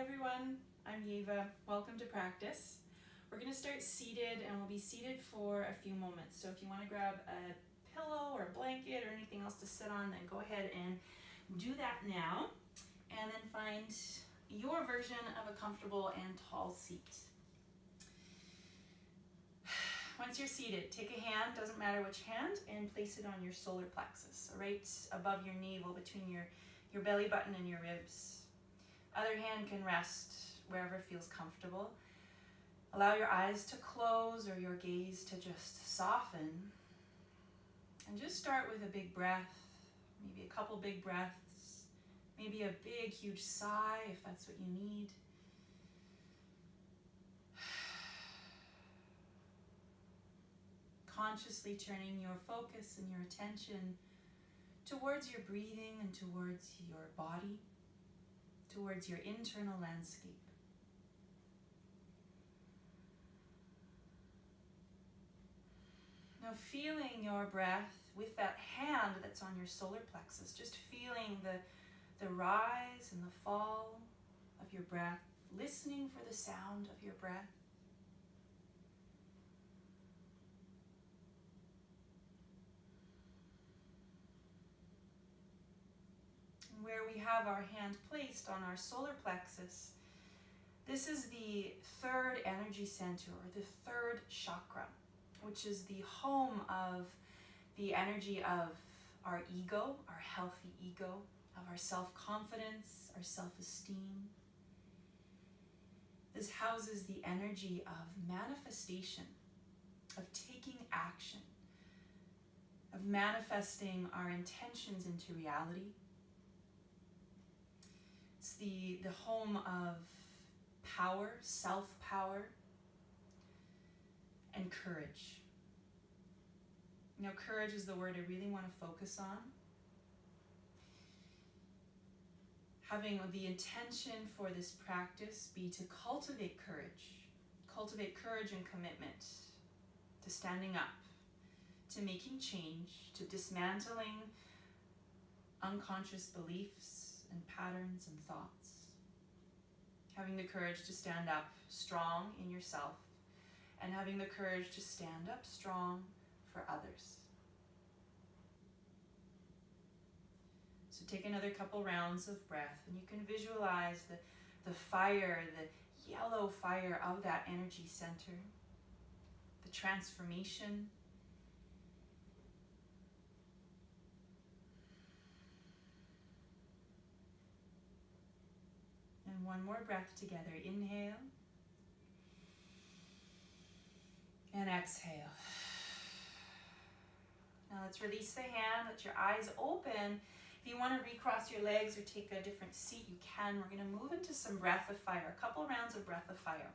everyone, I'm Yeva. Welcome to practice. We're going to start seated and we'll be seated for a few moments. So if you want to grab a pillow or a blanket or anything else to sit on, then go ahead and do that now. And then find your version of a comfortable and tall seat. Once you're seated, take a hand, doesn't matter which hand, and place it on your solar plexus, right above your navel, between your belly button and your ribs. Other hand can rest wherever feels comfortable. Allow your eyes to close or your gaze to just soften. And just start with a big breath, maybe a couple big breaths, maybe a big, huge sigh if that's what you need. Consciously turning your focus and your attention towards your breathing and towards your body, towards your internal landscape. Now feeling your breath with that hand that's on your solar plexus, just feeling the rise and the fall of your breath, listening for the sound of your breath. Where we have our hand placed on our solar plexus, this is the third energy center, or the third chakra, which is the home of the energy of our ego, our healthy ego, of our self-confidence, our self-esteem. This houses the energy of manifestation, of taking action, of manifesting our intentions into reality. It's the home of power, self-power, and courage. Now, courage is the word I really want to focus on. Having the intention for this practice be to cultivate courage and commitment, to standing up, to making change, to dismantling unconscious beliefs and patterns and thoughts. Having the courage to stand up strong in yourself, and having the courage to stand up strong for others. So take another couple rounds of breath, and you can visualize the fire, the yellow fire of that energy center, the transformation. And one more breath together. Inhale. And exhale. Now let's release the hand. Let your eyes open. If you want to recross your legs or take a different seat, you can. We're going to move into some breath of fire, a couple rounds of breath of fire.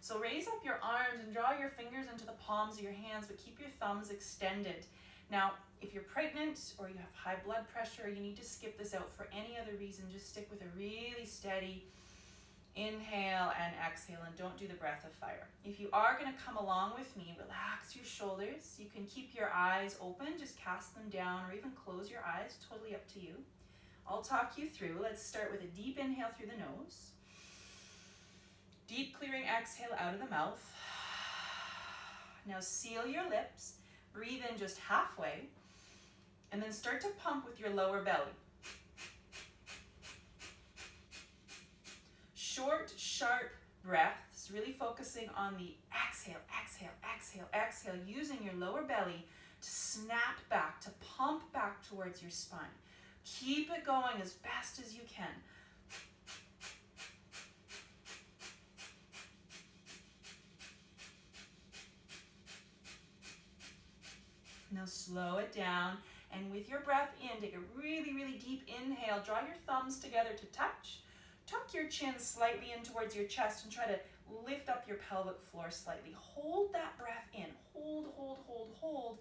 So raise up your arms and draw your fingers into the palms of your hands, but keep your thumbs extended. Now, if you're pregnant or you have high blood pressure, or you need to skip this out for any other reason, just stick with a really steady inhale and exhale, and don't do the breath of fire. If you are going to come along with me, relax your shoulders. You can keep your eyes open, just cast them down, or even close your eyes, totally up to you. I'll talk you through. Let's start with a deep inhale through the nose. Deep clearing exhale out of the mouth. Now seal your lips, breathe in just halfway, and then start to pump with your lower belly. Short, sharp breaths, really focusing on the exhale, exhale, exhale, exhale, using your lower belly to snap back, to pump back towards your spine. Keep it going as best as you can. Now slow it down, and with your breath in, take a really, really deep inhale. Draw your thumbs together to touch. Tuck your chin slightly in towards your chest and try to lift up your pelvic floor slightly. Hold that breath in. Hold, hold, hold, hold.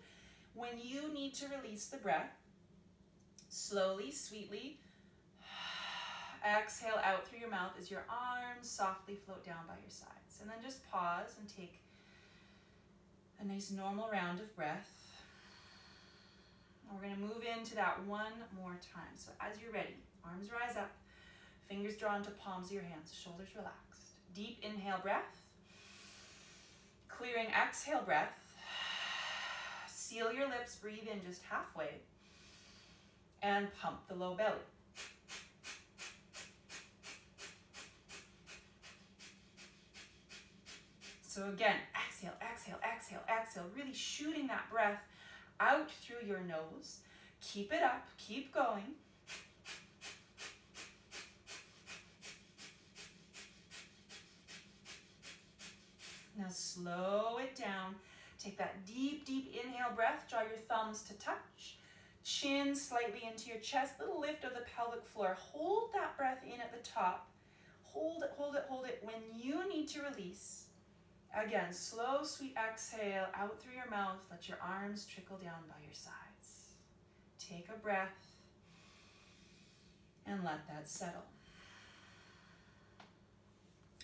When you need to release the breath, slowly, sweetly, exhale out through your mouth as your arms softly float down by your sides. And then just pause and take a nice normal round of breath. We're going to move into that one more time. So as you're ready, arms rise up. Fingers drawn to palms of your hands, shoulders relaxed. Deep inhale breath. Clearing exhale breath. Seal your lips, breathe in just halfway. And pump the low belly. So again, exhale, exhale, exhale, exhale. Really shooting that breath out through your nose. Keep it up, keep going. Now slow it down. Take that deep, deep inhale breath. Draw your thumbs to touch. Chin slightly into your chest. Little lift of the pelvic floor. Hold that breath in at the top. Hold it, hold it, hold it. When you need to release, again, slow, sweet exhale out through your mouth. Let your arms trickle down by your sides. Take a breath and let that settle.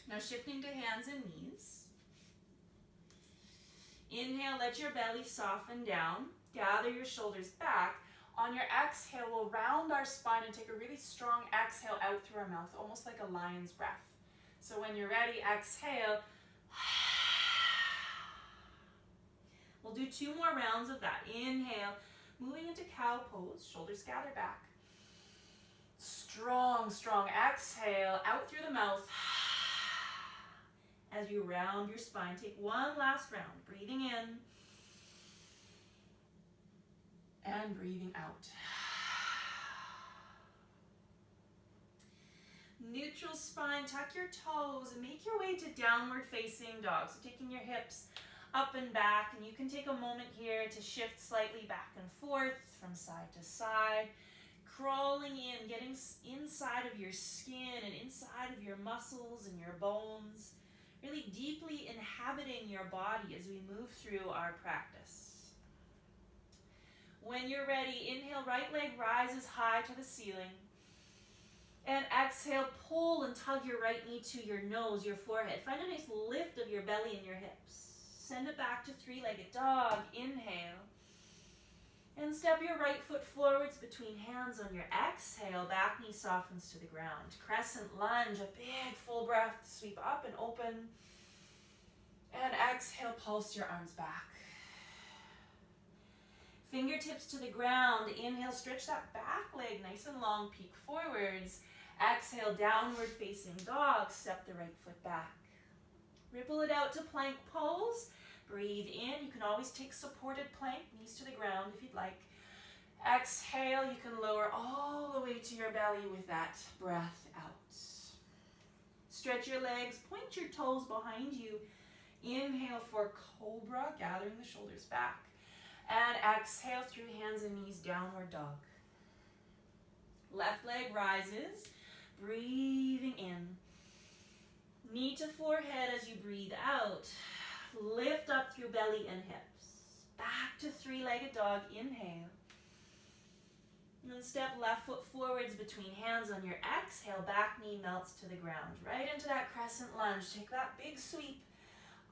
Now shifting to hands and knees. Inhale, let your belly soften down. Gather your shoulders back. On your exhale, we'll round our spine and take a really strong exhale out through our mouth, almost like a lion's breath. So when you're ready, exhale. We'll do 2 more rounds of that. Inhale, moving into cow pose, shoulders gather back. Strong, strong exhale out through the mouth. As you round your spine, take one last round, breathing in and breathing out. Neutral spine, tuck your toes and make your way to downward facing dog. So taking your hips up and back, and you can take a moment here to shift slightly back and forth from side to side, crawling in, getting inside of your skin and inside of your muscles and your bones. Really deeply inhabiting your body as we move through our practice. When you're ready, inhale, right leg rises high to the ceiling. And exhale, pull and tug your right knee to your nose, your forehead. Find a nice lift of your belly and your hips. Send it back to three-legged dog. Inhale. And step your right foot forwards between hands on your exhale. Back knee softens to the ground. Crescent lunge, a big full breath. Sweep up and open. And exhale, pulse your arms back. Fingertips to the ground. Inhale, stretch that back leg nice and long. Peek forwards. Exhale, downward facing dog. Step the right foot back. Ripple it out to plank pose. Breathe in. You can always take supported plank, knees to the ground if you'd like. Exhale, you can lower all the way to your belly with that breath out. Stretch your legs, point your toes behind you. Inhale for cobra, gathering the shoulders back. And exhale through hands and knees, downward dog. Left leg rises, breathing in. Knee to forehead as you breathe out. Lift up through belly and hips. Back to three-legged dog. Inhale. And then step left foot forwards between hands on your exhale. Back knee melts to the ground. Right into that crescent lunge. Take that big sweep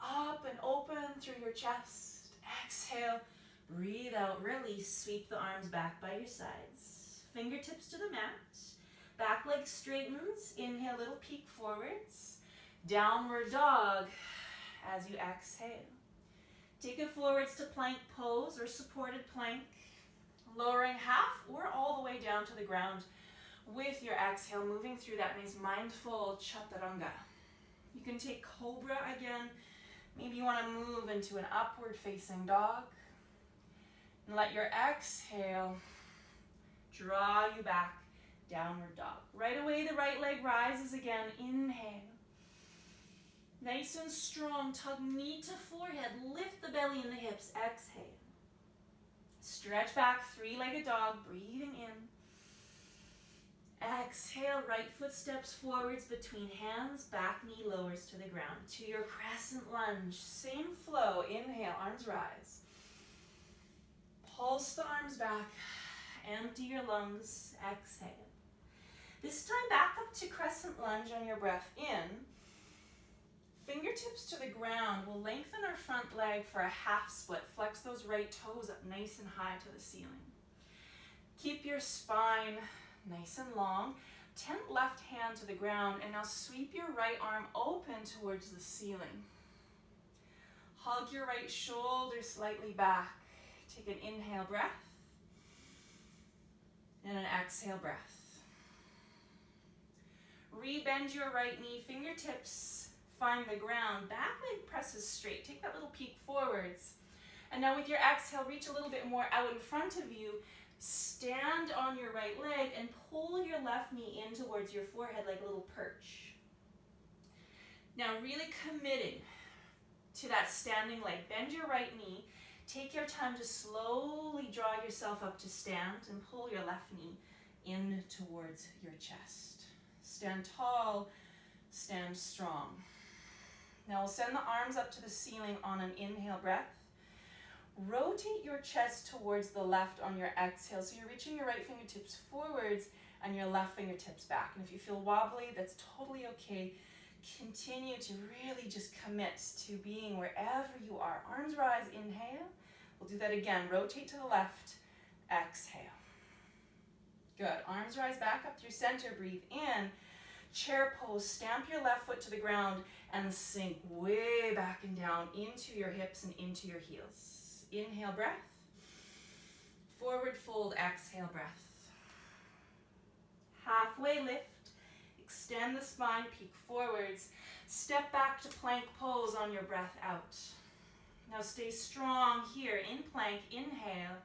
up and open through your chest. Exhale. Breathe out. Release. Sweep the arms back by your sides. Fingertips to the mat. Back leg straightens. Inhale, little peek forwards. Downward dog as you exhale. Take it forwards to plank pose or supported plank, lowering half or all the way down to the ground with your exhale, moving through that nice mindful chaturanga. You can take cobra again. Maybe you want to move into an upward facing dog. And let your exhale draw you back, downward dog. Right away, the right leg rises again. Inhale. Nice and strong, tug knee to forehead, lift the belly and the hips, exhale. Stretch back, three-legged dog, breathing in. Exhale, right foot steps forwards between hands, back knee lowers to the ground. To your crescent lunge, same flow, inhale, arms rise. Pulse the arms back, empty your lungs, exhale. This time back up to crescent lunge on your breath in. Fingertips to the ground. We'll lengthen our front leg for a half split. Flex those right toes up nice and high to the ceiling. Keep your spine nice and long. tent left hand to the ground, and now sweep your right arm open towards the ceiling. Hug your right shoulder slightly back. Take an inhale breath, and an exhale breath. Rebend your right knee, fingertips find the ground, back leg presses straight. Take that little peek forwards. And now with your exhale, reach a little bit more out in front of you. Stand on your right leg and pull your left knee in towards your forehead like a little perch. Now really committing to that standing leg. Bend your right knee. Take your time to slowly draw yourself up to stand and pull your left knee in towards your chest. Stand tall, stand strong. Now we'll send the arms up to the ceiling on an inhale breath. Rotate your chest towards the left on your exhale. So you're reaching your right fingertips forwards and your left fingertips back. And if you feel wobbly, that's totally okay. Continue to really just commit to being wherever you are. Arms rise, inhale. We'll do that again. Rotate to the left, exhale. Good. Arms rise back up through center. Breathe in. Chair pose. Stamp your left foot to the ground and sink way back and down into your hips and into your heels. Inhale, breath. Forward fold, exhale, breath. Halfway lift. Extend the spine, peek forwards. Step back to plank pose on your breath out. Now stay strong here in plank. Inhale.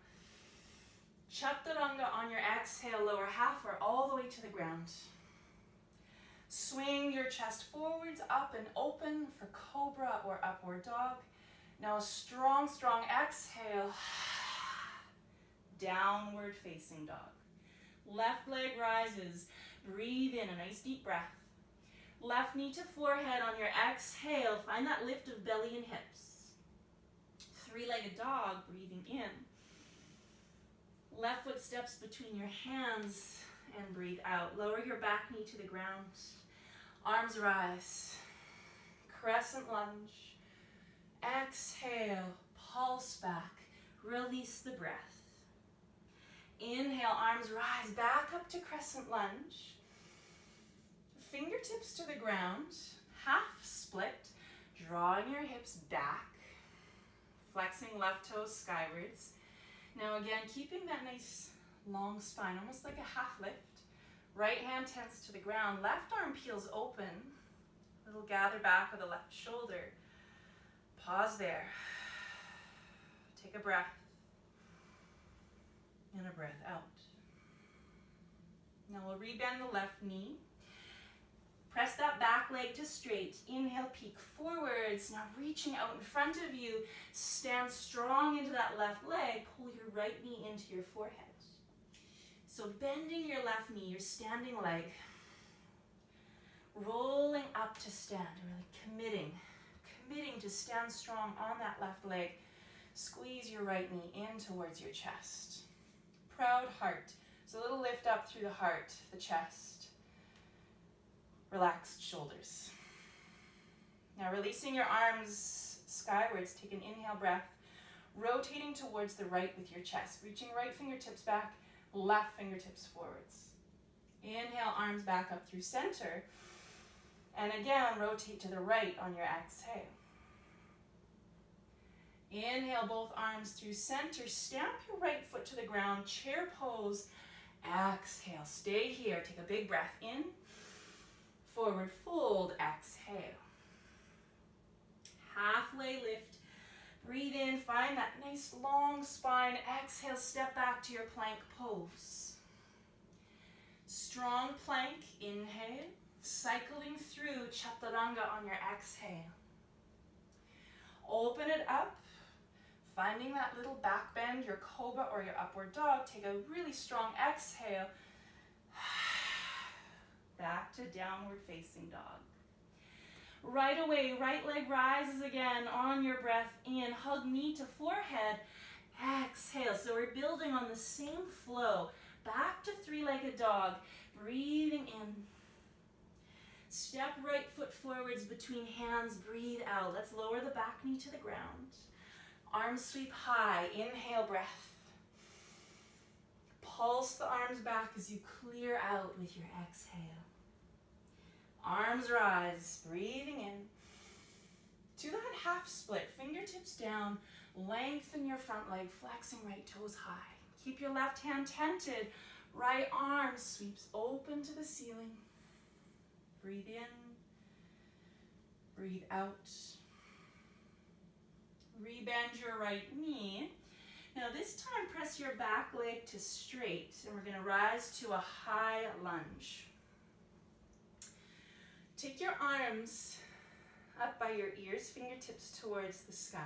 Chaturanga on your exhale, lower half or all the way to the ground. Swing your chest forwards, up and open for cobra or upward dog. Now a strong, strong exhale. Downward facing dog. Left leg rises. Breathe in a nice deep breath. Left knee to forehead on your exhale. Find that lift of belly and hips. Three-legged dog, breathing in. Left foot steps between your hands and breathe out. Lower your back knee to the ground. Arms rise. Crescent lunge. Exhale, pulse back. Release the breath. Inhale, arms rise back up to crescent lunge. Fingertips to the ground. Half split. Drawing your hips back. Flexing left toes skywards. Now again, keeping that nice long spine, almost like a half lift. Right hand tense to the ground. Left arm peels open. Little gather back of the left shoulder. Pause there. Take a breath. And a breath out. Now we'll rebend the left knee. Press that back leg to straight. Inhale, peek forwards. Now reaching out in front of you. Stand strong into that left leg. Pull your right knee into your forehead. So bending your left knee, your standing leg. Rolling up to stand. Really committing to stand strong on that left leg. Squeeze your right knee in towards your chest. Proud heart. So a little lift up through the heart, the chest. Relaxed shoulders. Now releasing your arms skywards, take an inhale breath. Rotating towards the right with your chest. Reaching right fingertips back, left fingertips forwards. Inhale, arms back up through center. And again, rotate to the right on your exhale. Inhale, both arms through center. Stamp your right foot to the ground. Chair pose. Exhale. Stay here. Take a big breath in. Forward fold. Exhale. Halfway lift. Breathe in. Find that nice long spine. Exhale. Step back to your plank pose. Strong plank. Inhale. Cycling through chaturanga on your exhale. Open it up. Finding that little back bend, your cobra or your upward dog. Take a really strong exhale. Back to downward facing dog. Right away, right leg rises again on your breath in. Hug knee to forehead. Exhale. So we're building on the same flow. Back to three-legged dog. Breathing in. Step right foot forwards between hands. Breathe out. Let's lower the back knee to the ground. Arms sweep high. Inhale, breath. Pulse the arms back as you clear out with your exhale. Arms rise, breathing in. Do that half split, fingertips down, lengthen your front leg, flexing right toes high. Keep your left hand tented, right arm sweeps open to the ceiling. Breathe in, breathe out. Rebend your right knee. Now this time press your back leg to straight and we're going to rise to a high lunge. Take your arms up by your ears, fingertips towards the sky.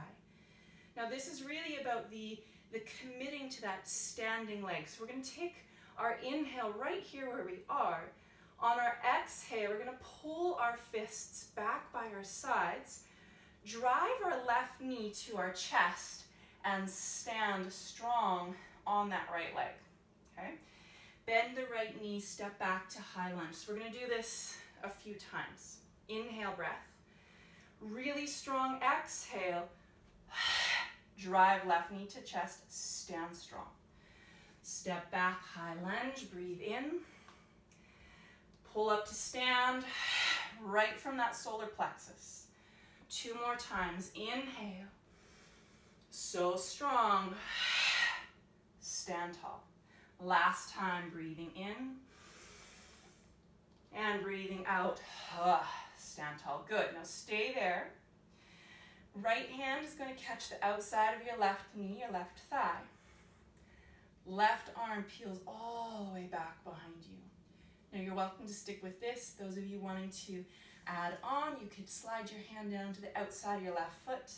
Now this is really about the committing to that standing leg. So we're going to take our inhale right here where we are. On our exhale, we're going to pull our fists back by our sides, drive our left knee to our chest, and stand strong on that right leg. Okay? Bend the right knee, step back to high lunge. So we're going to do this a few times. Inhale, breath. Really strong exhale. Drive left knee to chest, stand strong. Step back, high lunge, breathe in. Pull up to stand, right from that solar plexus. 2 more times, inhale. So strong, stand tall. Last time, breathing in and breathing out, stand tall. Good, now stay there. Right hand is going to catch the outside of your left knee, your left thigh. Left arm peels all the way back behind you. Now you're welcome to stick with this. Those of you wanting to add on, you could slide your hand down to the outside of your left foot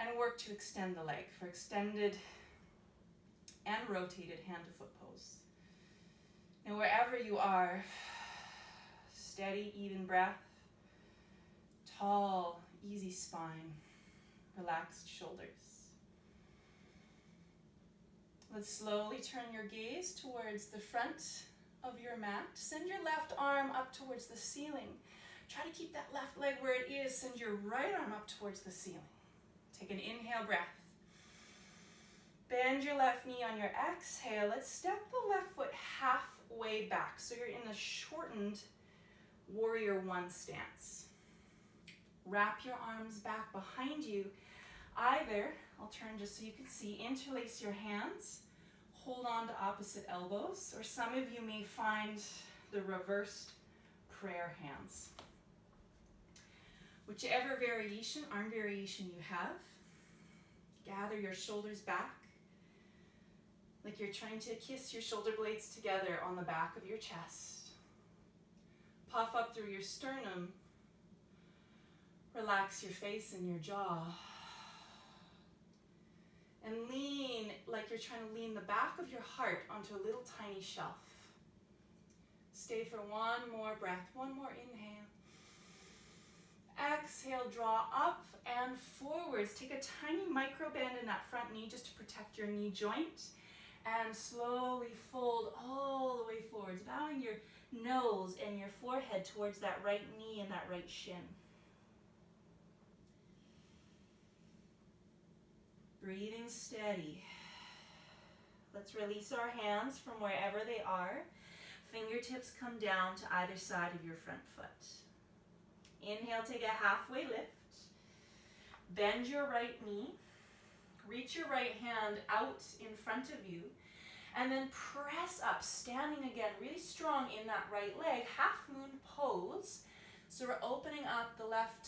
and work to extend the leg for extended and rotated hand to foot pose. Now wherever you are, steady, even breath, tall, easy spine, relaxed shoulders. Let's slowly turn your gaze towards the front of your mat. Send your left arm up towards the ceiling. Try to keep that left leg where it is. Send your right arm up towards the ceiling. Take an inhale breath. Bend your left knee on your exhale. Let's step the left foot halfway back. So you're in a shortened warrior one stance. Wrap your arms back behind you. Either, I'll turn just so you can see, interlace your hands, hold on to opposite elbows, or some of you may find the reversed prayer hands. Whichever variation, arm variation you have, gather your shoulders back like you're trying to kiss your shoulder blades together on the back of your chest. Puff up through your sternum. Relax your face and your jaw. And lean like you're trying to lean the back of your heart onto a little tiny shelf. Stay for one more breath, one more inhale. Exhale, draw up and forwards. Take a tiny micro bend in that front knee just to protect your knee joint. And slowly fold all the way forwards, bowing your nose and your forehead towards that right knee and that right shin. Breathing steady. Let's release our hands from wherever they are. Fingertips come down to either side of your front foot. Inhale, take a halfway lift. Bend your right knee. Reach your right hand out in front of you. And then press up, standing again really strong in that right leg. Half moon pose. So we're opening up the left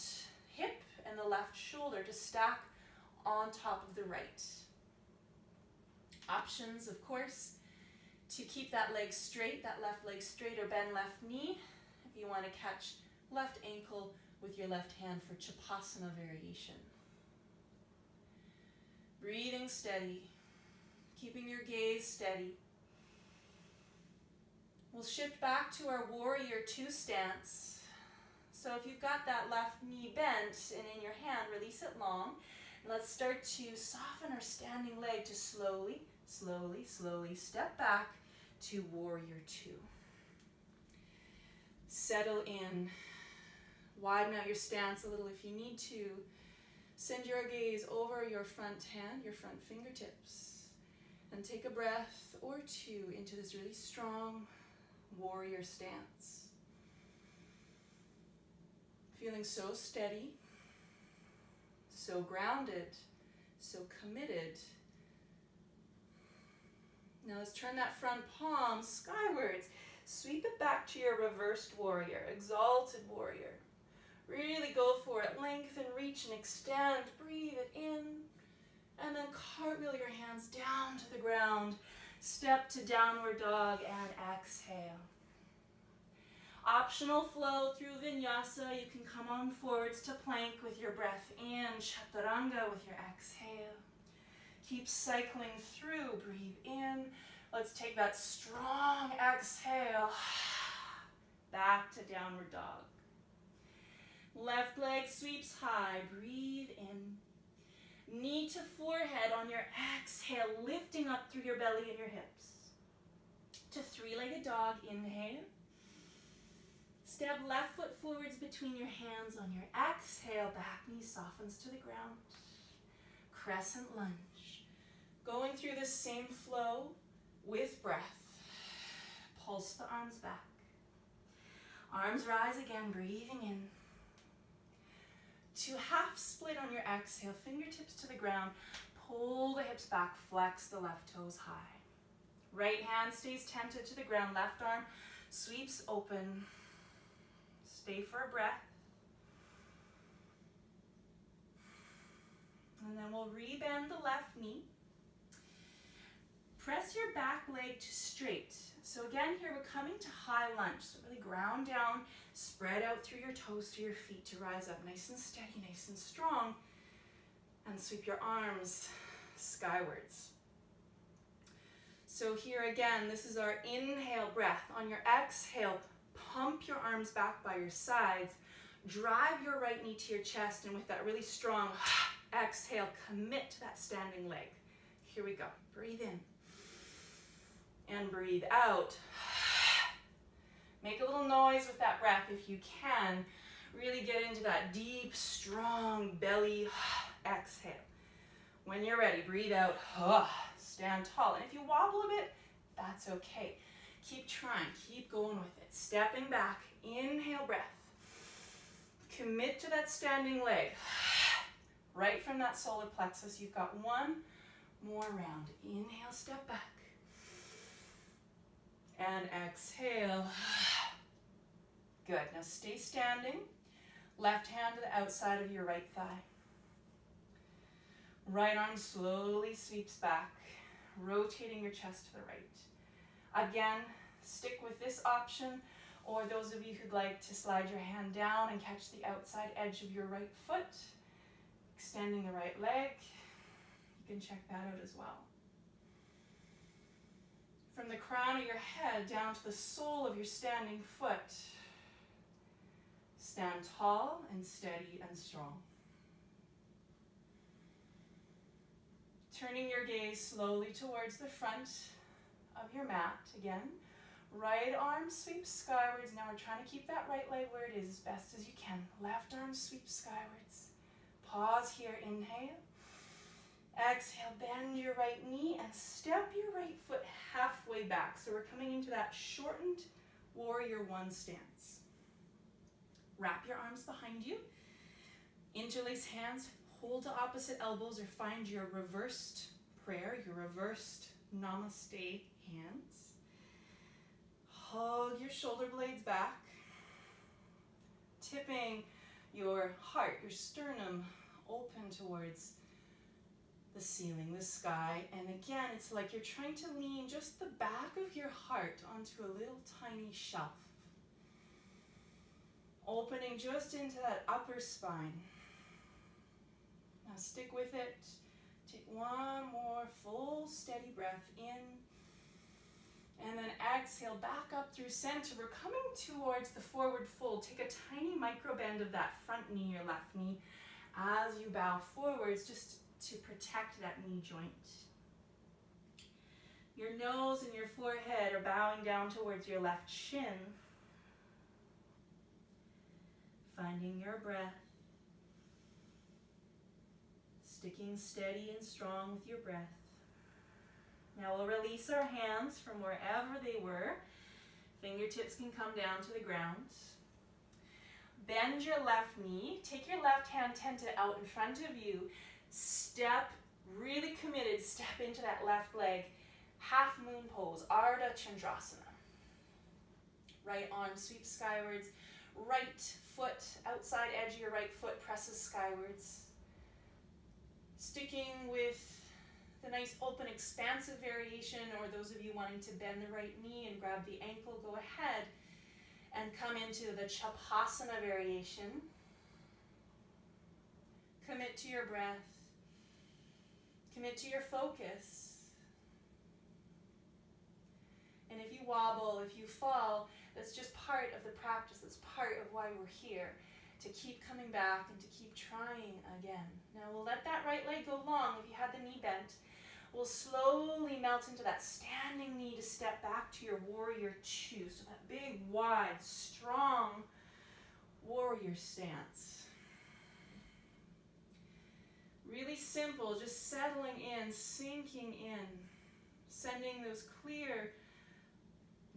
hip and the left shoulder to stack on top of the right. Options, of course, to keep that leg straight, that left leg straight, or bend left knee. If you want to catch left ankle with your left hand for Chapasana variation. Breathing steady, keeping your gaze steady. We'll shift back to our warrior two stance. So if you've got that left knee bent and in your hand, release it long. Let's start to soften our standing leg to slowly, slowly, slowly step back to warrior two. Settle in. Widen out your stance a little if you need to. Send your gaze over your front hand, your front fingertips. And take a breath or two into this really strong warrior stance. Feeling so steady, so grounded, so committed. Now let's turn that front palm skywards. Sweep it back to your reversed warrior, exalted warrior. Really go for it. Lengthen, reach, and extend. Breathe it in. And then cartwheel your hands down to the ground. Step to downward dog and exhale. Optional flow through vinyasa. You can come on forwards to plank with your breath in. Chaturanga with your exhale. Keep cycling through. Breathe in. Let's take that strong exhale. Back to downward dog. Left leg sweeps high. Breathe in. Knee to forehead on your exhale, lifting up through your belly and your hips. To three-legged dog, inhale. Step left foot forwards between your hands on your exhale. Back knee softens to the ground. Crescent lunge. Going through the same flow with breath. Pulse the arms back. Arms rise again, breathing in. To half split on your exhale, fingertips to the ground. Pull the hips back, flex the left toes high. Right hand stays tented to the ground, left arm sweeps open. Stay for a breath. And then we'll rebend the left knee. Press your back leg to straight. So again, here we're coming to high lunge. So really ground down, spread out through your toes to your feet to rise up nice and steady, nice and strong. And sweep your arms skywards. So here again, this is our inhale breath. On your exhale, pump your arms back by your sides. Drive your right knee to your chest, and with that really strong exhale, commit to that standing leg. Here we go. Breathe in. And breathe out. Make a little noise with that breath if you can. Really get into that deep, strong belly exhale. When you're ready, breathe out. Stand tall. And if you wobble a bit, that's okay. Keep trying. Keep going with it. Stepping back. Inhale, breath. Commit to that standing leg. Right from that solar plexus, you've got one more round. Inhale, step back. And exhale. Good. Now stay standing. Left hand to the outside of your right thigh. Right arm slowly sweeps back, rotating your chest to the right. Again, stick with this option, or those of you who'd like to slide your hand down and catch the outside edge of your right foot, extending the right leg, you can check that out as well. From the crown of your head down to the sole of your standing foot, stand tall and steady and strong. Turning your gaze slowly towards the front of your mat again. Right arm sweeps skywards. Now we're trying to keep that right leg where it is as best as you can. Left arm sweeps skywards. Pause here, inhale. Exhale, bend your right knee and step your right foot halfway back. So we're coming into that shortened warrior one stance. Wrap your arms behind you. Interlace hands. Hold to opposite elbows or find your reversed prayer, your reversed namaste hands. Hug your shoulder blades back. Tipping your heart, your sternum open towards the ceiling, the sky. And again, it's like you're trying to lean just the back of your heart onto a little tiny shelf. Opening just into that upper spine. Now stick with it. Take one more full steady breath in. And then exhale back up through center. We're coming towards the forward fold. Take a tiny micro bend of that front knee, your left knee, as you bow forwards, just to protect that knee joint. Your nose and your forehead are bowing down towards your left shin. Finding your breath. Sticking steady and strong with your breath. Now we'll release our hands from wherever they were. Fingertips can come down to the ground. Bend your left knee. Take your left hand tented out in front of you. Step, really committed, step into that left leg. Half moon pose, Ardha Chandrasana. Right arm sweeps skywards. Right foot, outside edge of your right foot presses skywards. Sticking with the nice open expansive variation, or those of you wanting to bend the right knee and grab the ankle, go ahead and come into the Chapasana variation. Commit to your breath. Commit to your focus. And if you wobble, if you fall, that's just part of the practice. That's part of why we're here, to keep coming back and to keep trying again. Now we'll let that right leg go long. If you had the knee bent, we'll slowly melt into that standing knee to step back to your warrior two. So that big, wide, strong warrior stance. Really simple, just settling in, sinking in, sending those clear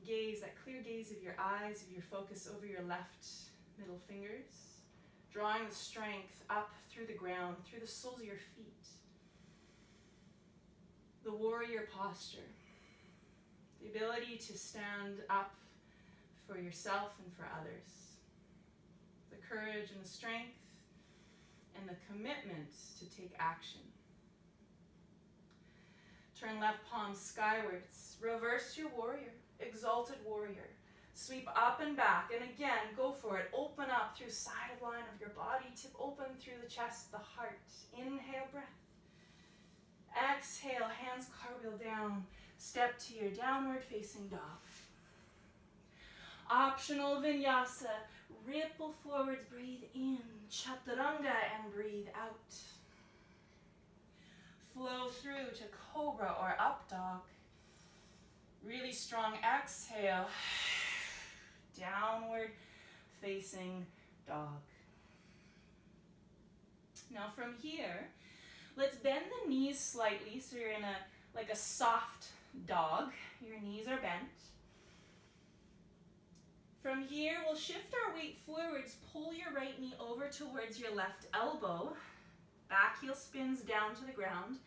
gaze, that clear gaze of your eyes, of your focus over your left middle fingers, drawing the strength up through the ground, through the soles of your feet. The warrior posture, the ability to stand up for yourself and for others, the courage and the strength and the commitment to take action. Turn left palm skywards, reverse your warrior, exalted warrior. Sweep up and back, and again, go for it. Open up through side of line of your body, tip open through the chest, the heart. Inhale, breath. Exhale, hands cartwheel down. Step to your downward facing dog. Optional vinyasa. Ripple forwards, breathe in. Chaturanga and breathe out. Flow through to cobra or up dog. Really strong exhale. Downward facing dog. Now from here, let's bend the knees slightly so you're in like a soft dog. Your knees are bent. From here, we'll shift our weight forwards. Pull your right knee over towards your left elbow. Back heel spins down to the ground.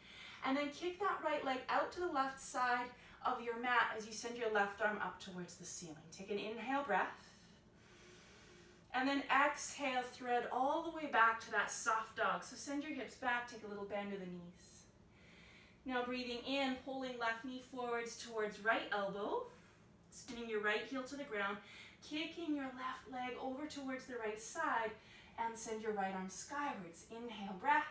And then kick that right leg out to the left side of your mat as you send your left arm up towards the ceiling. Take an inhale breath. And then exhale, thread all the way back to that soft dog. So send your hips back, take a little bend of the knees. Now breathing in, pulling left knee forwards towards right elbow. Spinning your right heel to the ground. Kicking your left leg over towards the right side and send your right arm skywards. Inhale, breath.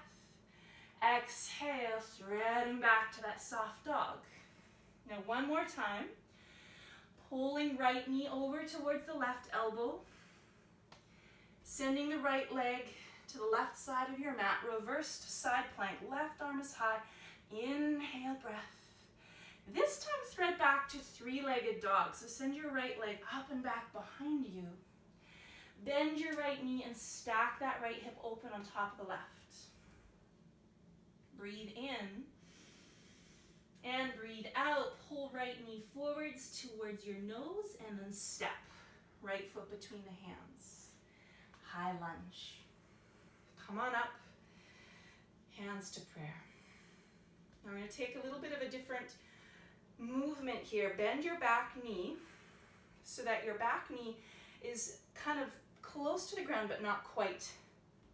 Exhale, threading back to that soft dog. Now one more time. Pulling right knee over towards the left elbow. Sending the right leg to the left side of your mat. Reversed side plank. Left arm is high. Inhale, breath. This time thread back to three-legged dog. So send your right leg up and back behind you. Bend your right knee and stack that right hip open on top of the left. Breathe in and breathe out. Pull right knee forwards towards your nose and then step. Right foot between the hands. High lunge. Come on up. Hands to prayer. Now we're going to take a little bit of a different movement here. Bend your back knee so that your back knee is kind of close to the ground but not quite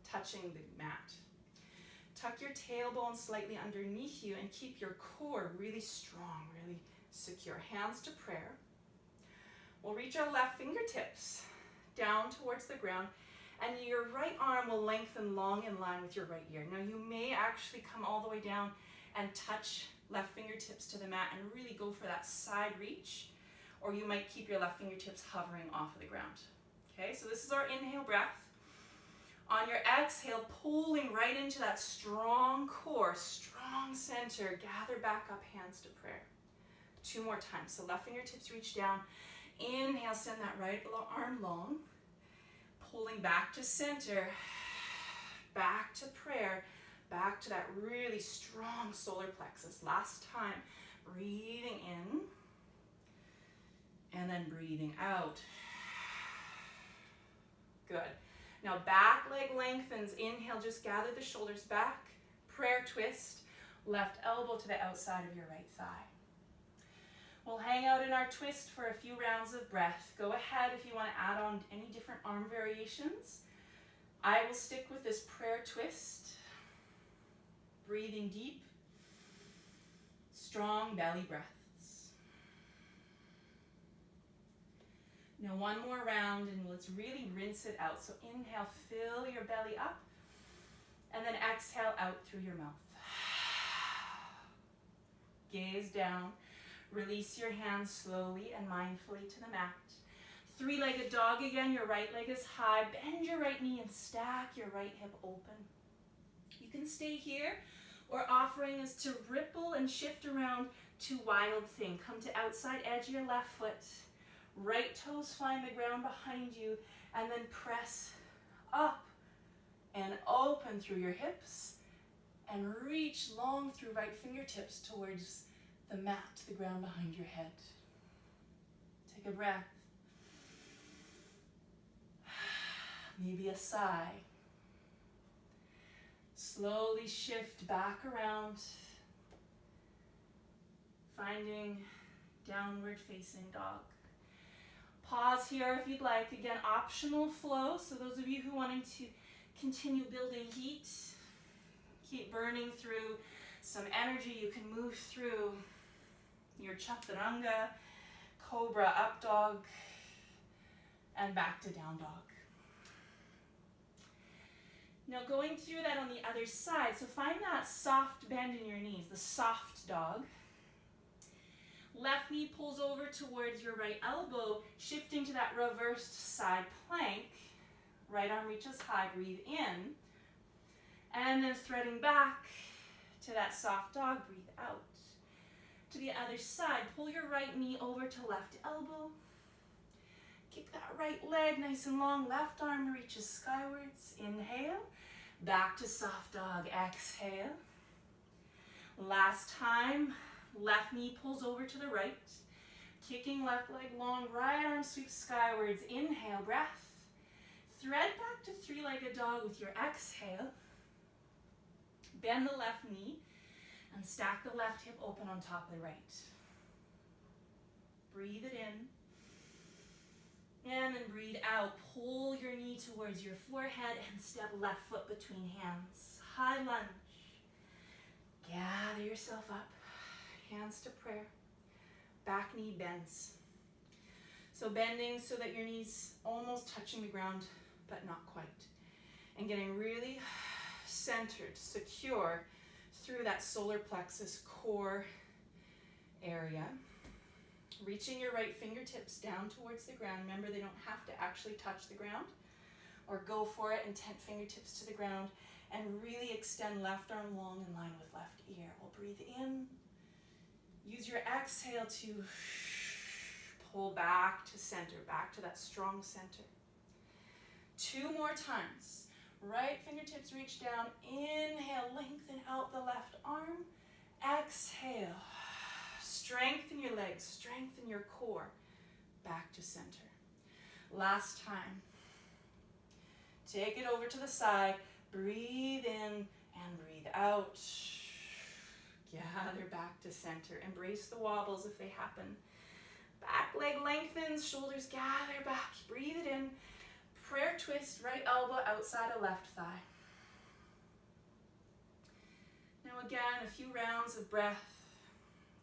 touching the mat. Tuck your tailbone slightly underneath you and keep your core really strong, really secure. Hands to prayer. We'll reach our left fingertips down towards the ground and your right arm will lengthen long in line with your right ear. Now you may actually come all the way down and touch left fingertips to the mat and really go for that side reach, or you might keep your left fingertips hovering off of the ground. Okay, so this is our inhale breath. On your exhale, pulling right into that strong core, strong center, gather back up, hands to prayer. Two more times. So left fingertips reach down. Inhale, send that right arm long. Pulling back to center, back to prayer, back to that really strong solar plexus. Last time. Breathing in and then breathing out. Good. Now back leg lengthens. Inhale, just gather the shoulders back. Prayer twist. Left elbow to the outside of your right thigh. We'll hang out in our twist for a few rounds of breath. Go ahead if you want to add on any different arm variations. I will stick with this prayer twist. Breathing deep. Strong belly breaths. Now one more round and let's really rinse it out. So inhale, fill your belly up. And then exhale out through your mouth. Gaze down. Release your hands slowly and mindfully to the mat. Three-legged dog again. Your right leg is high. Bend your right knee and stack your right hip open. You can stay here, or offering is to ripple and shift around to wild thing. Come to outside edge of your left foot. Right toes find the ground behind you, and then press up and open through your hips and reach long through right fingertips towards the mat, the ground behind your head. Take a breath. Maybe a sigh. Slowly shift back around, finding downward facing dog. Pause here if you'd like. Again, optional flow. So those of you who wanting to continue building heat, keep burning through some energy, you can move through your chaturanga, cobra, up dog, and back to down dog. Now going through that on the other side, so find that soft bend in your knees, the soft dog. Left knee pulls over towards your right elbow, shifting to that reversed side plank. Right arm reaches high, breathe in. And then threading back to that soft dog, breathe out. To the other side, pull your right knee over to left elbow. Kick that right leg nice and long, left arm reaches skywards. Inhale, back to soft dog, exhale. Last time, left knee pulls over to the right. Kicking left leg long, right arm sweeps skywards. Inhale, breath. Thread back to three-legged dog with your exhale. Bend the left knee and stack the left hip open on top of the right. Breathe it in. And then breathe out. Pull your knee towards your forehead and step left foot between hands. High lunge. Gather yourself up. Hands to prayer. Back knee bends. So bending so that your knees almost touching the ground, but not quite. And getting really centered, secure through that solar plexus core area. Reaching your right fingertips down towards the ground. Remember, they don't have to actually touch the ground, or go for it, intent fingertips to the ground, and really extend left arm long in line with left ear. We'll breathe in. Use your exhale to pull back to center, back to that strong center. 2 more times. Right fingertips reach down. Inhale, lengthen out the left arm. Exhale. Strengthen your legs, strengthen your core. Back to center. Last time. Take it over to the side. Breathe in and breathe out. Gather back to center. Embrace the wobbles if they happen. Back leg lengthens, shoulders gather back. Breathe it in. Prayer twist, right elbow outside of left thigh. Now again, a few rounds of breath.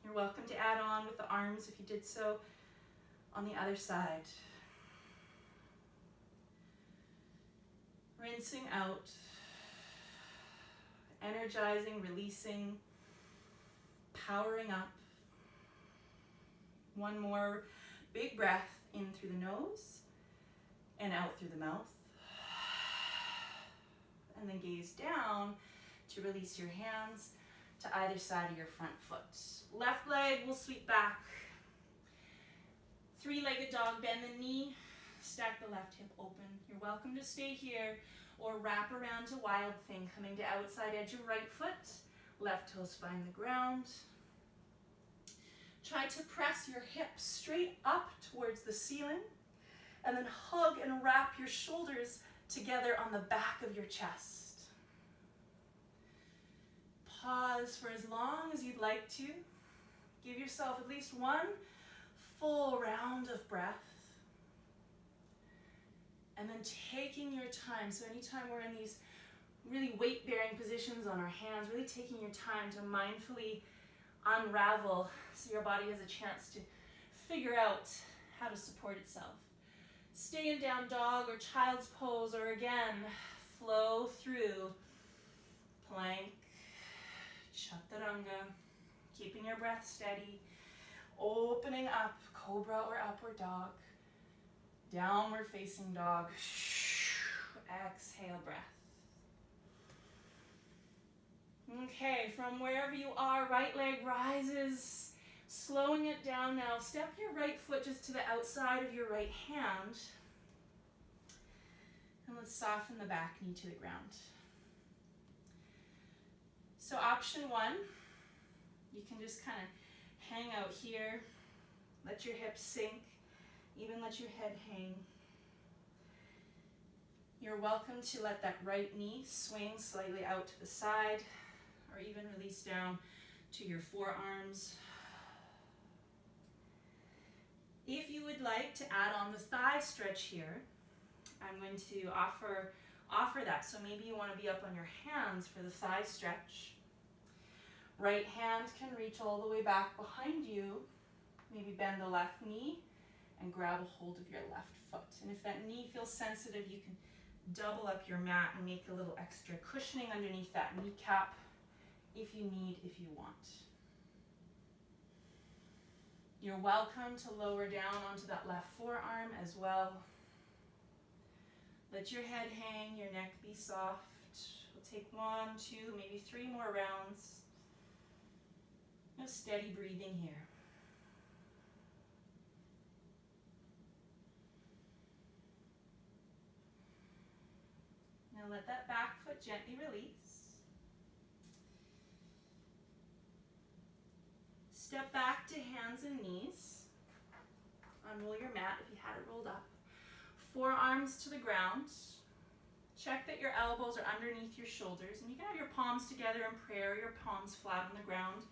You're welcome to add on with the arms if you did so on the other side. Rinsing out. Energizing, releasing, powering up. One more big breath in through the nose and out through the mouth. And then gaze down to release your hands to either side of your front foot. Left leg will sweep back. Three-legged dog, bend the knee, stack the left hip open. You're welcome to stay here or wrap around to wild thing, coming to outside edge of right foot. Left toes find the ground. Try to press your hips straight up towards the ceiling, and then hug and wrap your shoulders together on the back of your chest. Pause for as long as you'd like to. Give yourself at least one full round of breath. And then taking your time, so anytime we're in these really weight-bearing positions on our hands, really taking your time to mindfully unravel so your body has a chance to figure out how to support itself. Stay in down dog or child's pose, or again, flow through plank, chaturanga, keeping your breath steady, opening up, cobra or upward dog, downward facing dog, exhale breath. Okay, from wherever you are, right leg rises, slowing it down now. Step your right foot just to the outside of your right hand. And let's soften the back knee to the ground. So option one, you can just kind of hang out here, let your hips sink, even let your head hang. You're welcome to let that right knee swing slightly out to the side, or even release down to your forearms. If you would like to add on the thigh stretch here, I'm going to offer that. So maybe you want to be up on your hands for the thigh stretch. Right hand can reach all the way back behind you. Maybe bend the left knee and grab a hold of your left foot. And if that knee feels sensitive, you can double up your mat and make a little extra cushioning underneath that kneecap if you need, if you want. You're welcome to lower down onto that left forearm as well. Let your head hang, your neck be soft. We'll take 1, 2, maybe 3 more rounds. No steady breathing here. Now let that back foot gently release. Step back to hands and knees. Unroll your mat if you had it rolled up. Forearms to the ground. Check that your elbows are underneath your shoulders, and you can have your palms together in prayer, your palms flat on the ground.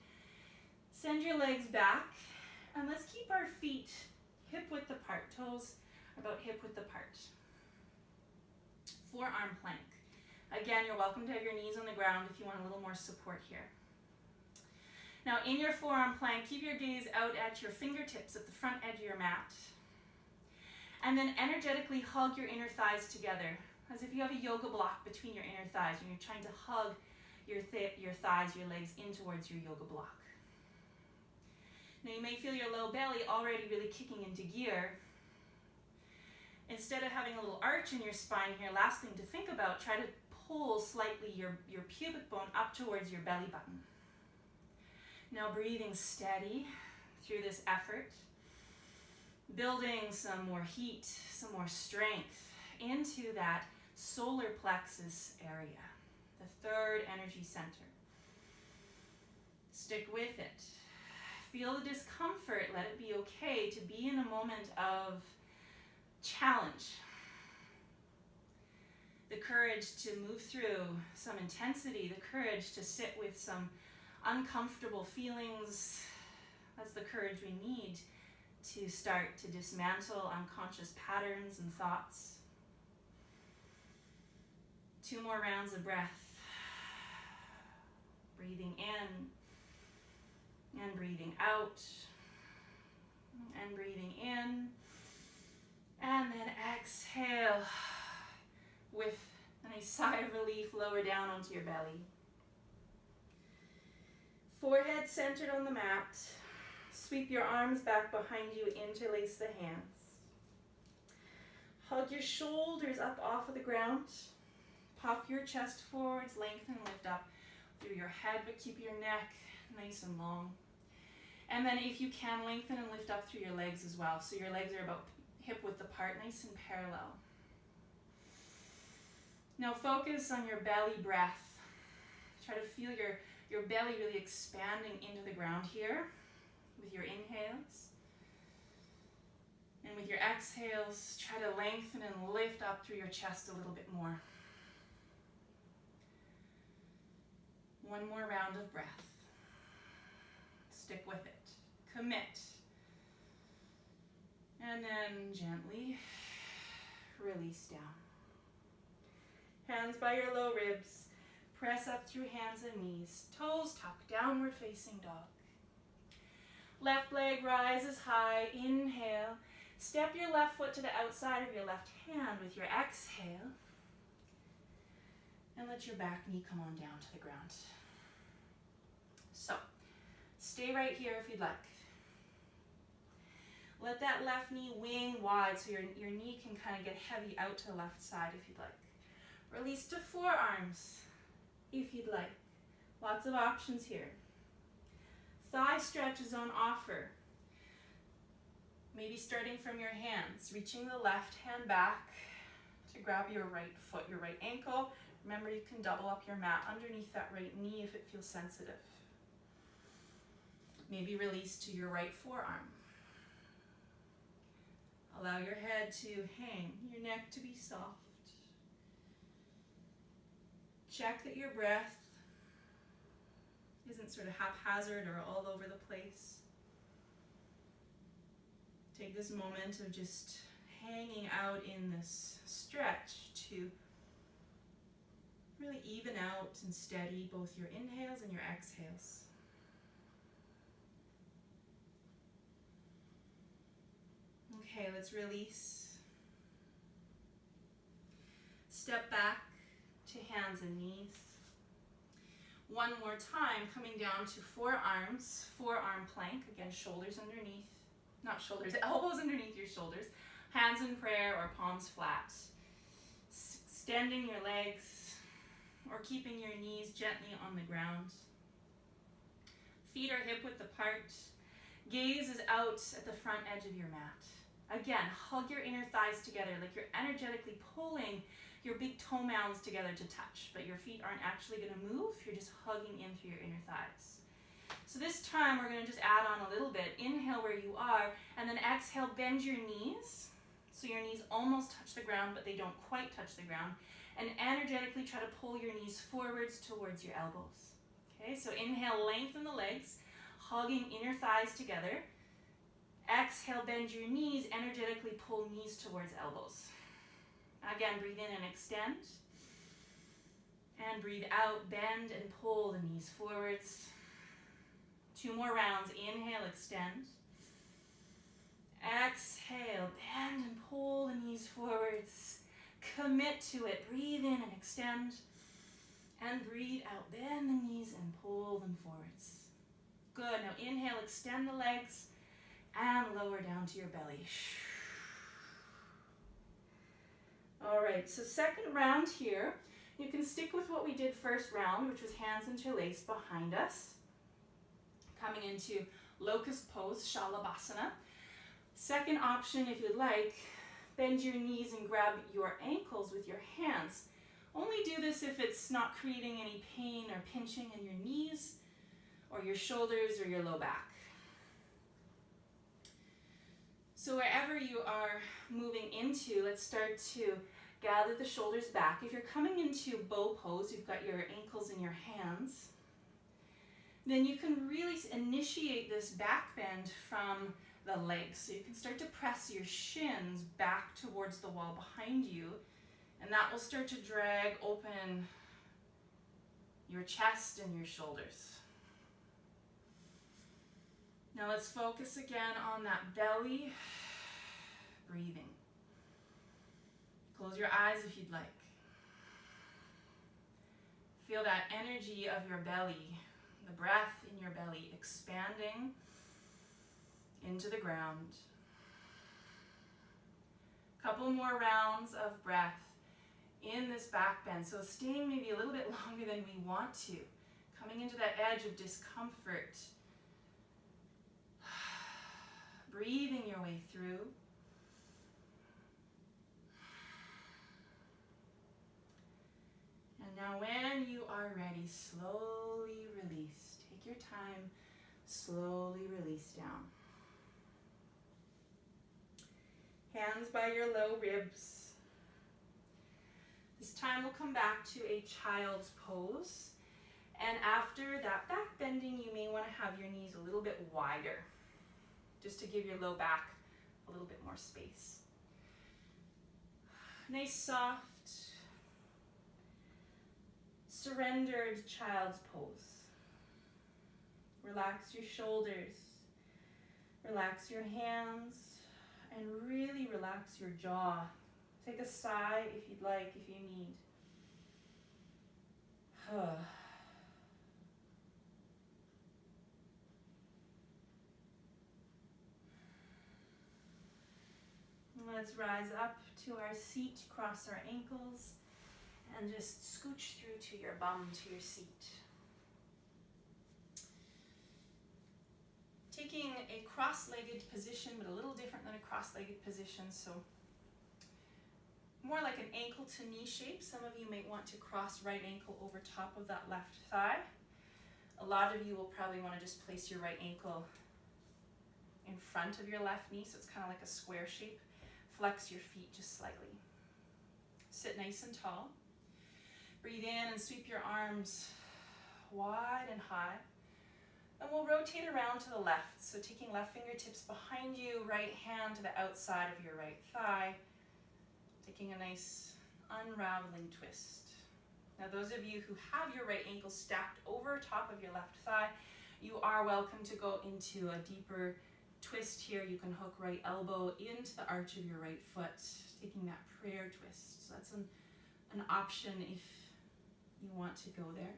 Send your legs back, and let's keep our feet hip width apart, toes about hip width apart. Forearm plank. Again, you're welcome to have your knees on the ground if you want a little more support here. Now in your forearm plank, keep your gaze out at your fingertips at the front edge of your mat. And then energetically hug your inner thighs together, as if you have a yoga block between your inner thighs and you're trying to hug your thighs, your legs in towards your yoga block. Now you may feel your low belly already really kicking into gear. Instead of having a little arch in your spine here, last thing to think about, try to pull slightly your pubic bone up towards your belly button. Now breathing steady through this effort, building some more heat, some more strength into that solar plexus area, the third energy center. Stick with it. Feel the discomfort, let it be okay to be in a moment of challenge. The courage to move through some intensity, the courage to sit with some uncomfortable feelings. That's the courage we need to start to dismantle unconscious patterns and thoughts. 2 more rounds of breath. Breathing in and breathing out and breathing in, and then exhale with a nice sigh of relief, lower down onto your belly. Forehead centered on the mat. Sweep your arms back behind you, interlace the hands. Hug your shoulders up off of the ground. Puff your chest forwards, lengthen and lift up through your head, but keep your neck nice and long. And then if you can, lengthen and lift up through your legs as well. So your legs are about hip width apart, nice and parallel. Now focus on your belly breath. Try to feel your belly really expanding into the ground here. with your inhales. And with your exhales, try to lengthen and lift up through your chest a little bit more. One more round of breath. Stick with it. Commit. And then gently release down. Hands by your low ribs. Press up through hands and knees. Toes tucked, downward facing dog. Left leg rises high. Inhale. Step your left foot to the outside of your left hand with your exhale. And let your back knee come on down to the ground. So, stay right here if you'd like. Let that left knee wing wide so your knee can kind of get heavy out to the left side if you'd like. Release to forearms if you'd like. Lots of options here. Thigh stretch is on offer. Maybe starting from your hands, reaching the left hand back to grab your right foot, your right ankle. Remember, you can double up your mat underneath that right knee if it feels sensitive. Maybe release to your right forearm. Allow your head to hang, your neck to be soft. Check that your breath isn't sort of haphazard or all over the place. Take this moment of just hanging out in this stretch to really even out and steady both your inhales and your exhales. Okay, let's release. Step back to hands and knees. One more time, coming down to forearms, forearm plank. Again, shoulders underneath, not shoulders, elbows underneath your shoulders. Hands in prayer or palms flat. Extending your legs or keeping your knees gently on the ground. Feet are hip width apart. Gaze is out at the front edge of your mat. Again, hug your inner thighs together like you're energetically pulling your big toe mounds together to touch, but your feet aren't actually going to move. You're just hugging in through your inner thighs. So this time we're going to just add on a little bit. Inhale where you are, and then exhale, bend your knees. So your knees almost touch the ground, but they don't quite touch the ground. And energetically try to pull your knees forwards towards your elbows. Okay, so inhale, lengthen the legs, hugging inner thighs together. Exhale, bend your knees, energetically pull knees towards elbows. Again, breathe in and extend. And breathe out, bend and pull the knees forwards. 2 more rounds. Inhale, extend. Exhale, bend and pull the knees forwards. Commit to it. Breathe in and extend. And breathe out, bend the knees and pull them forwards. Good. Now inhale, extend the legs. And lower down to your belly. All right, so second round here. You can stick with what we did first round, which was hands interlaced behind us. Coming into locust pose, Shalabhasana. Second option, if you'd like, bend your knees and grab your ankles with your hands. Only do this if it's not creating any pain or pinching in your knees or your shoulders or your low back. So wherever you are moving into, let's start to gather the shoulders back. If you're coming into bow pose, you've got your ankles in your hands, then you can really initiate this back bend from the legs. So you can start to press your shins back towards the wall behind you, and that will start to drag open your chest and your shoulders. Now let's focus again on that belly, breathing. Close your eyes if you'd like. Feel that energy of your belly, the breath in your belly expanding into the ground. Couple more rounds of breath in this back bend. So staying maybe a little bit longer than we want to. Coming into that edge of discomfort. Breathing your way through. And now when you are ready, slowly release. Take your time. Slowly release down. Hands by your low ribs. This time we'll come back to a child's pose. And after that back bending, you may want to have your knees a little bit wider, just to give your low back a little bit more space. Nice, soft, surrendered child's pose. Relax your shoulders, relax your hands, and really relax your jaw. Take a sigh if you'd like, if you need. Let's rise up to our seat, cross our ankles, and just scooch through to your bum, to your seat. Taking a cross-legged position, but a little different than a cross-legged position, so more like an ankle to knee shape. Some of you may want to cross right ankle over top of that left thigh. A lot of you will probably want to just place your right ankle in front of your left knee, so it's kind of like a square shape. Flex your feet just slightly. Sit nice and tall. Breathe in and sweep your arms wide and high. And we'll rotate around to the left. So taking left fingertips behind you, right hand to the outside of your right thigh. Taking a nice unraveling twist. Now those of you who have your right ankle stacked over top of your left thigh, you are welcome to go into a deeper twist here. You can hook right elbow into the arch of your right foot, taking that prayer twist. So that's an option if you want to go there.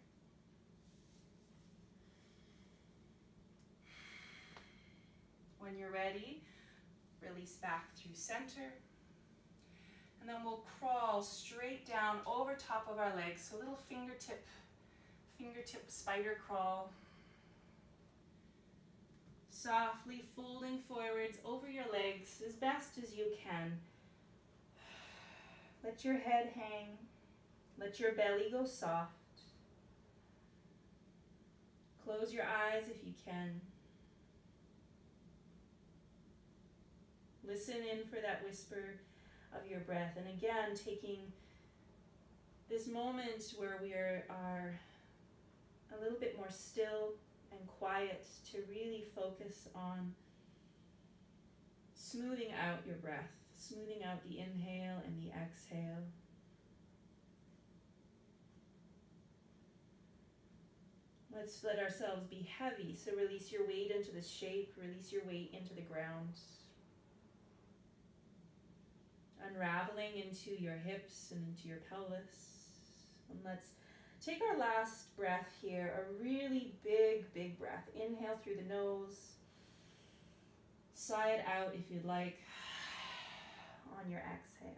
When you're ready, release back through center. And then we'll crawl straight down over top of our legs. So a little fingertip spider crawl. Softly folding forwards over your legs as best as you can. Let your head hang. Let your belly go soft. Close your eyes if you can. Listen in for that whisper of your breath. And again, taking this moment where we are a little bit more still and quiet to really focus on smoothing out your breath, smoothing out the inhale and the exhale. Let's let ourselves be heavy, so release your weight into the shape, release your weight into the ground. Unraveling into your hips and into your pelvis. And let's take our last breath here, a really big breath. Inhale through the nose. Sigh it out if you'd like on your exhale.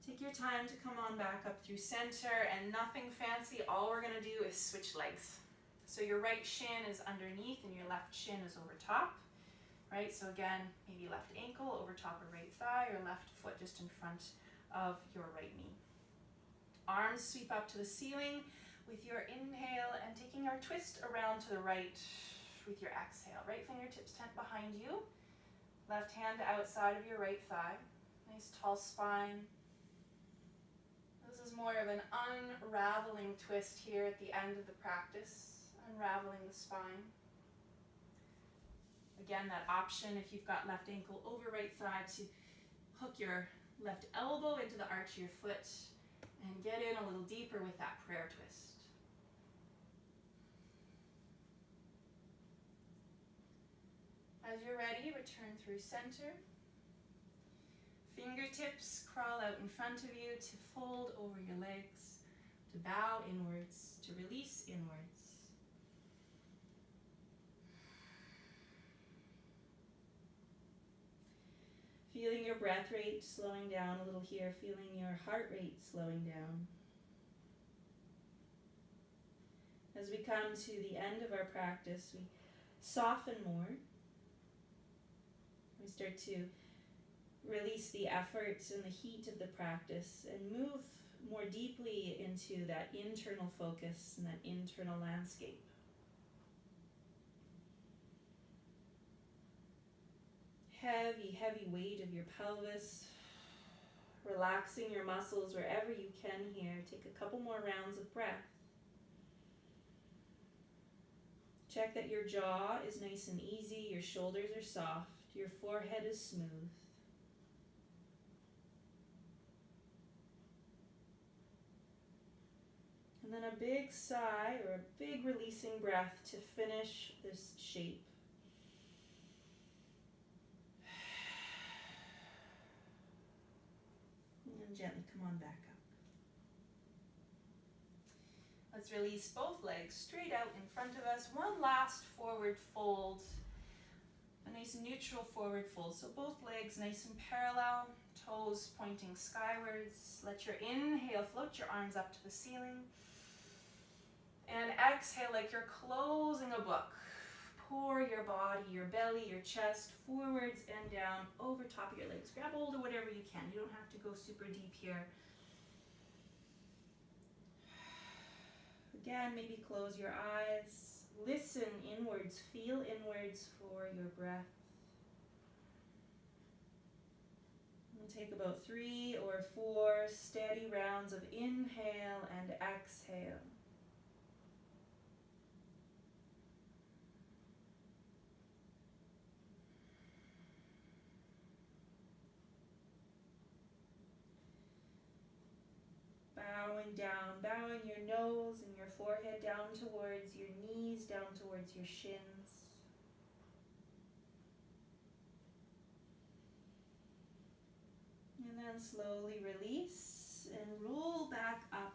Take your time to come on back up through center, and nothing fancy. All we're going to do is switch legs. So your right shin is underneath and your left shin is over top. Right, so again, maybe left ankle over top of right thigh, or left foot just in front of your right knee. Arms sweep up to the ceiling with your inhale, and taking our twist around to the right with your exhale. Right fingertips tent behind you, left hand outside of your right thigh. Nice tall spine. This is more of an unraveling twist here at the end of the practice, unraveling the spine. Again, that option, if you've got left ankle over right thigh, to hook your left elbow into the arch of your foot and get in a little deeper with that prayer twist. As you're ready, return through center. Fingertips crawl out in front of you to fold over your legs, to bow inwards, to release inwards. Feeling your breath rate slowing down a little here, feeling your heart rate slowing down. As we come to the end of our practice, we soften more. We start to release the effort and the heat of the practice and move more deeply into that internal focus and that internal landscape. Heavy, heavy weight of your pelvis, relaxing your muscles wherever you can here. Take a couple more rounds of breath. Check that your jaw is nice and easy, your shoulders are soft, your forehead is smooth. And then a big sigh or a big releasing breath to finish this shape. And then gently come on back up. Let's release both legs straight out in front of us. One last forward fold. A nice neutral forward fold. So both legs nice and parallel, toes pointing skywards. Let your inhale float your arms up to the ceiling. And exhale like you're closing a book. Pour your body, your belly, your chest forwards and down over top of your legs. Grab hold of whatever you can. You don't have to go super deep here. Again, maybe close your eyes. Listen inwards, feel inwards for your breath. We'll take about 3 or 4 steady rounds of inhale and exhale. Bowing down, bowing your nose and your forehead down towards your knees, down towards your shins. And then slowly release and roll back up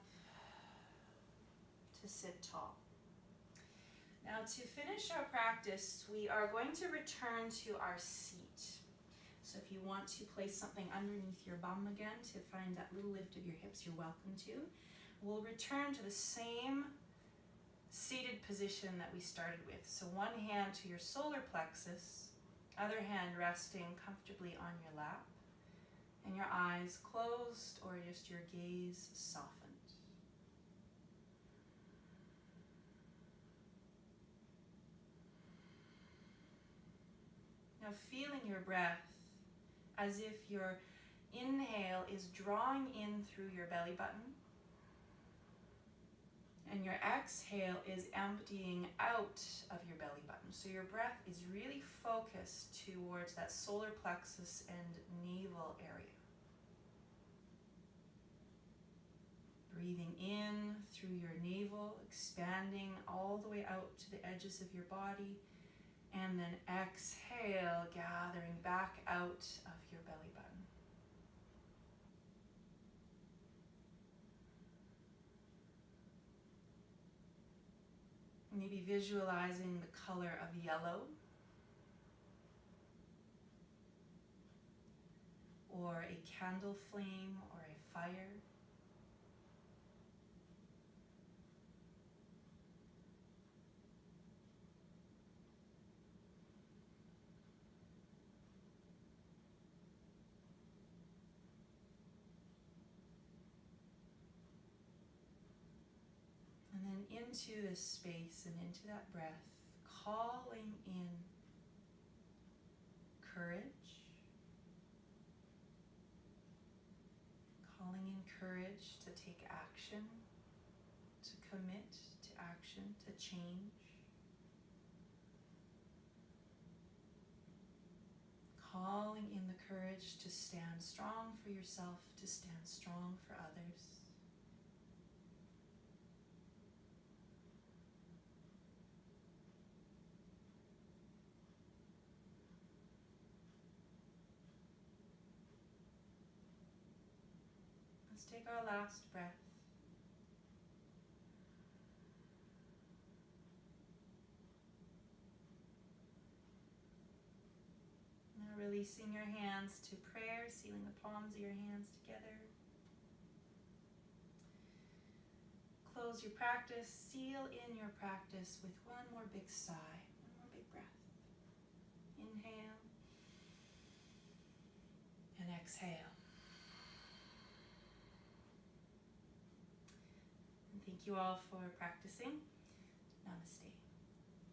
to sit tall. Now to finish our practice, we are going to return to our seat. So if you want to place something underneath your bum again to find that little lift of your hips, you're welcome to. We'll return to the same seated position that we started with. So one hand to your solar plexus, other hand resting comfortably on your lap, and your eyes closed or just your gaze softened. Now feeling your breath as if your inhale is drawing in through your belly button and your exhale is emptying out of your belly button. So your breath is really focused towards that solar plexus and navel area. Breathing in through your navel, expanding all the way out to the edges of your body. And then exhale, gathering back out of your belly button. Maybe visualizing the color of yellow, or a candle flame, or a fire. And then into this space and into that breath, calling in courage, calling in courage to take action, to commit to action, to change. Calling in the courage to stand strong for yourself, to stand strong for others. Let's take our last breath. Now releasing your hands to prayer, sealing the palms of your hands together. Close your practice, seal in your practice with one more big sigh, one more big breath. Inhale and exhale. Thank you all for practicing. Namaste.